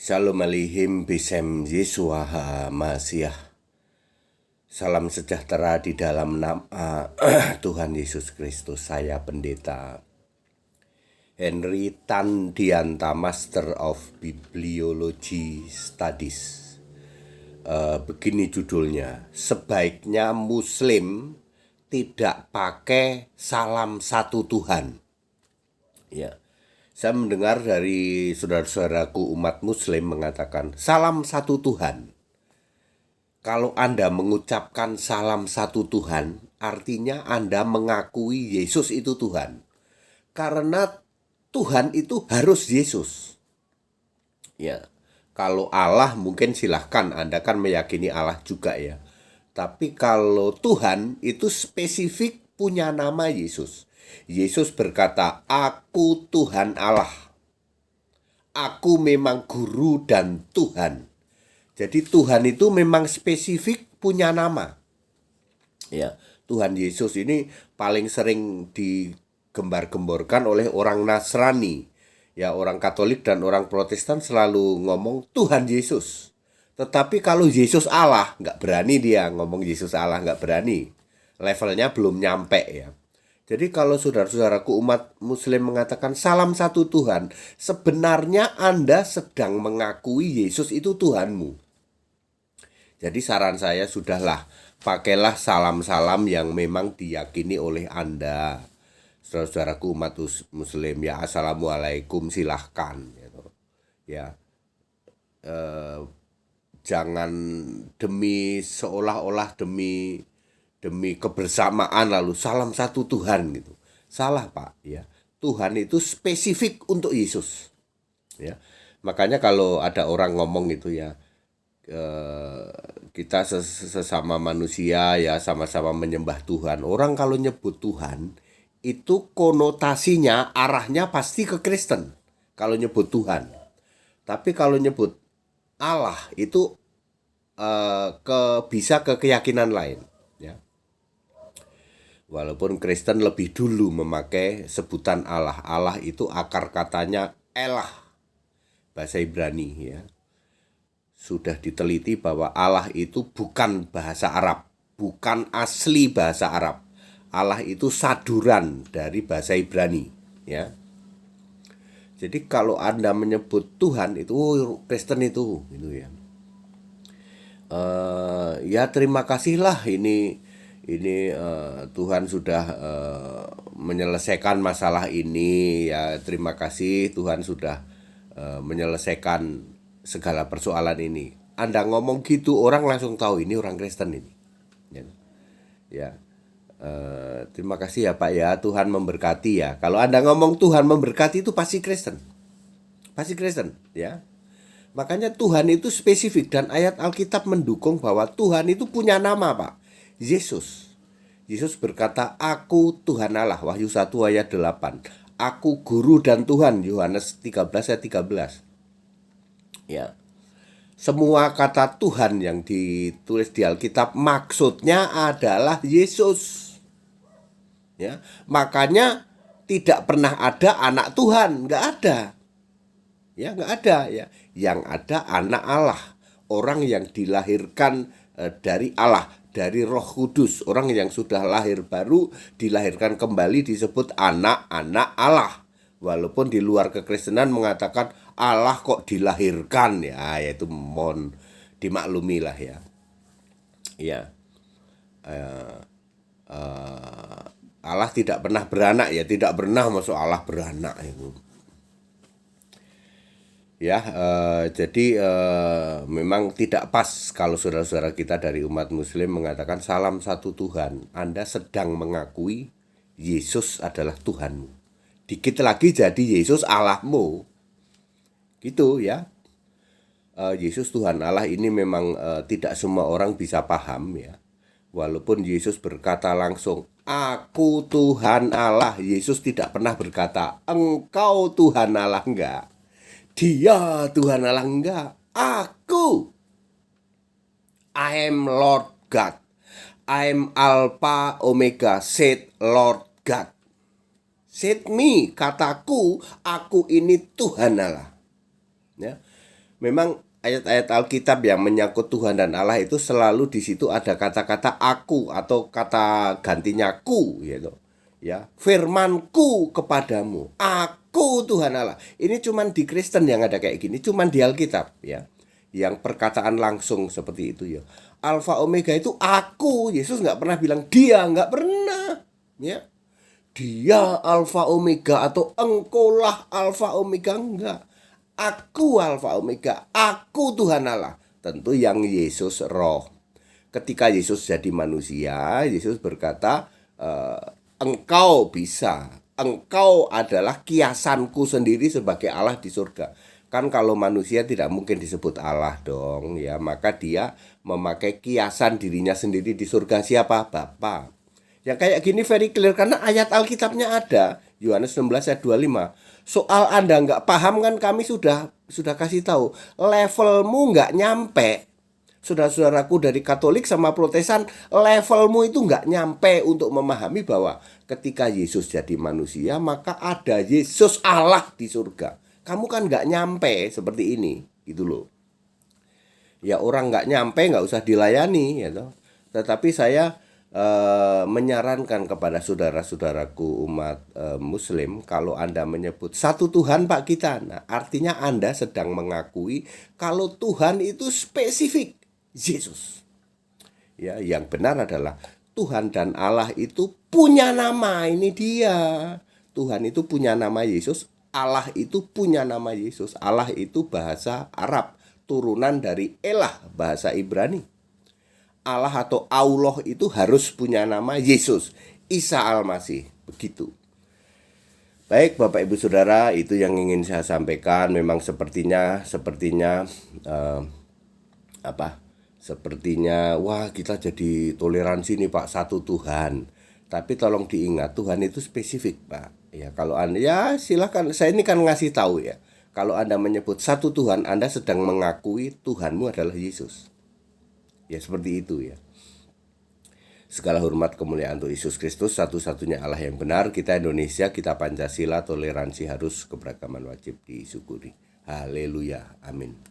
Shalom Aleichem Besem Yeshua HaMasiah. Salam sejahtera di dalam nama Tuhan Yesus Kristus. Saya Pendeta Henry Tandianta, Master of Bibliology Studies. Begini judulnya, sebaiknya Muslim tidak pakai salam satu Tuhan. Ya. Saya mendengar dari saudara-saudaraku umat Muslim mengatakan salam satu Tuhan. Kalau Anda mengucapkan salam satu Tuhan, artinya Anda mengakui Yesus itu Tuhan. Karena Tuhan itu harus Yesus. Ya, kalau Allah mungkin silahkan, Anda kan meyakini Allah juga ya. Tapi kalau Tuhan itu spesifik punya nama Yesus. Yesus berkata, "Aku Tuhan Allah. Aku memang guru dan Tuhan." Jadi Tuhan itu memang spesifik punya nama. Ya, Tuhan Yesus ini paling sering digembar-gemborkan oleh orang Nasrani. Ya, orang Katolik dan orang Protestan selalu ngomong Tuhan Yesus. Tetapi kalau Yesus Allah, nggak berani dia ngomong Yesus Allah, nggak berani. Levelnya belum nyampe ya. Jadi kalau saudara-saudaraku umat Muslim mengatakan salam satu Tuhan, sebenarnya Anda sedang mengakui Yesus itu Tuhanmu. Jadi saran saya sudahlah, pakailah salam-salam yang memang diyakini oleh Anda. Saudara-saudaraku umat Muslim, ya Assalamualaikum silahkan. Gitu. Ya, jangan demi seolah-olah demi kebersamaan lalu salam satu Tuhan gitu. Salah Pak ya. Tuhan itu spesifik untuk Yesus. Ya. Makanya kalau ada orang ngomong gitu ya, kita sesama manusia ya sama-sama menyembah Tuhan. Orang kalau nyebut Tuhan itu konotasinya arahnya pasti ke Kristen. Kalau nyebut Tuhan. Tapi kalau nyebut Allah itu bisa ke keyakinan lain. Ya. Walaupun Kristen lebih dulu memakai sebutan Allah. Allah itu akar katanya elah, bahasa Ibrani ya. Sudah diteliti bahwa Allah itu bukan bahasa Arab, bukan asli bahasa Arab. Allah itu saduran dari bahasa Ibrani ya. Jadi kalau Anda menyebut Tuhan itu Kristen itu gitu ya. Ya terima kasihlah ini Tuhan sudah menyelesaikan masalah ini ya, terima kasih Tuhan sudah menyelesaikan segala persoalan ini. Anda ngomong gitu orang langsung tahu ini orang Kristen ini ya. Terima kasih ya Pak ya, Tuhan memberkati ya. Kalau Anda ngomong Tuhan memberkati itu pasti Kristen ya. Makanya Tuhan itu spesifik dan ayat Alkitab mendukung bahwa Tuhan itu punya nama Pak, Yesus. Yesus berkata, "Aku Tuhan Allah," Wahyu 1 ayat 8. "Aku guru dan Tuhan," Yohanes 13 ayat 13. Ya. Semua kata Tuhan yang ditulis di Alkitab maksudnya adalah Yesus. Ya. Makanya tidak pernah ada anak Tuhan, nggak ada. Ya, nggak ada ya. Yang ada anak Allah, orang yang dilahirkan dari Allah, dari Roh Kudus. Orang yang sudah lahir baru dilahirkan kembali disebut anak-anak Allah. Walaupun di luar kekristenan mengatakan Allah kok dilahirkan ya, yaitu mohon dimaklumilah ya. Ya. Allah tidak pernah beranak ya, tidak pernah masuk Allah beranak itu. Ya, jadi memang tidak pas kalau saudara-saudara kita dari umat Muslim mengatakan salam satu Tuhan. Anda sedang mengakui Yesus adalah Tuhanmu. Dikit lagi jadi Yesus Allahmu. Gitu ya. Yesus Tuhan Allah ini memang tidak semua orang bisa paham ya. Walaupun Yesus berkata langsung, "Aku Tuhan Allah." Yesus tidak pernah berkata, "Engkau Tuhan Allah," enggak. Dia Tuhan Allah, enggak. Aku. I am Lord God. I am Alpha Omega, said Lord God. Said me, kataku, aku ini Tuhan Allah. Ya. Memang ayat-ayat Alkitab yang menyangkut Tuhan dan Allah itu selalu di situ ada kata-kata aku atau kata gantinya ku gitu. Ya, firmanku kepadamu, aku Tuhan Allah. Ini cuman di Kristen yang ada kayak gini, cuman di Alkitab ya. Yang perkataan langsung seperti itu ya. Alfa Omega itu aku. Yesus nggak pernah bilang dia, nggak pernah. Ya, dia Alfa Omega atau engkaulah Alfa Omega, enggak. Aku Alfa Omega, aku Tuhan Allah. Tentu yang Yesus roh. Ketika Yesus jadi manusia, Yesus berkata, engkau bisa, engkau adalah kiasanku sendiri sebagai Allah di surga. Kan kalau manusia tidak mungkin disebut Allah dong ya, maka dia memakai kiasan dirinya sendiri di surga. Siapa? Bapa. Ya kayak gini very clear karena ayat Alkitabnya ada. Yohanes 16 ayat 25. Soal Anda nggak paham kan kami sudah kasih tahu. Levelmu nggak nyampe. Saudara-saudaraku dari Katolik sama Protestan, levelmu itu nggak nyampe untuk memahami bahwa ketika Yesus jadi manusia, maka ada Yesus Allah di surga. Kamu kan nggak nyampe seperti ini, gitu loh. Ya orang nggak nyampe nggak usah dilayani, ya toh. Tetapi saya menyarankan kepada saudara-saudaraku umat Muslim, kalau Anda menyebut satu Tuhan Pak kita, nah artinya Anda sedang mengakui kalau Tuhan itu spesifik Yesus. Ya, yang benar adalah Tuhan dan Allah itu punya nama, ini dia. Tuhan itu punya nama Yesus, Allah itu punya nama Yesus. Allah itu bahasa Arab, turunan dari Elah, bahasa Ibrani. Allah atau Allah itu harus punya nama Yesus, Isa Al-Masih, begitu. Baik Bapak Ibu Saudara, itu yang ingin saya sampaikan. Memang sepertinya Sepertinya wah kita jadi toleransi nih Pak, satu Tuhan. Tapi tolong diingat Tuhan itu spesifik Pak. Ya kalau Anda ya silakan, saya ini kan ngasih tahu ya. Kalau Anda menyebut satu Tuhan, Anda sedang mengakui Tuhanmu adalah Yesus. Ya seperti itu ya. Segala hormat kemuliaan untuk Yesus Kristus, satu-satunya Allah yang benar. Kita Indonesia, kita Pancasila, toleransi harus, keberagaman wajib disyukuri. Haleluya, amin.